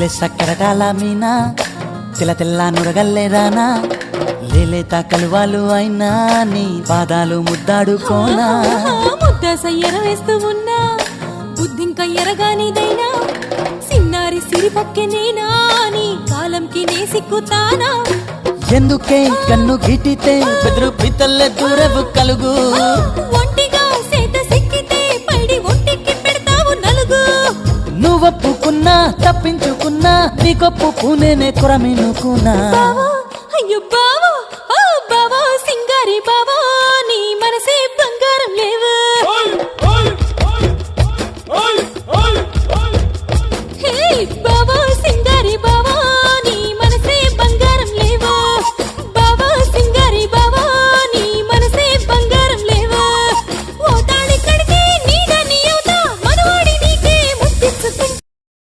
లేలే సక్కరటాల మీనా తెల్ల తెల్ల నురగల్లే రానా లేలేత కలువాలు అయినా నీ పాదాలు ముద్దాడుకోనా ముద్ద సయ్యర వేస్తూ ఉన్నా బుద్ధింక ఎరగానిదైనా సిన్నారి సిరిపక్కె నేనా నీ కాలంకి నే సిక్కుతానా ఎందుకే కన్ను గిటితే బెదురు పితల్లే దూరవు కలుగు ఒంటిగా సేత సిక్కితే పైడి ఒంటికి పెడతావు నలుగు నువ్వొప్పుకున్నా తప్పించుకున్నా నీకొప్పు పూనేనే కొరమినుకున్నా బావో అయ్యో బావో ఓ బావో సింగారి బావో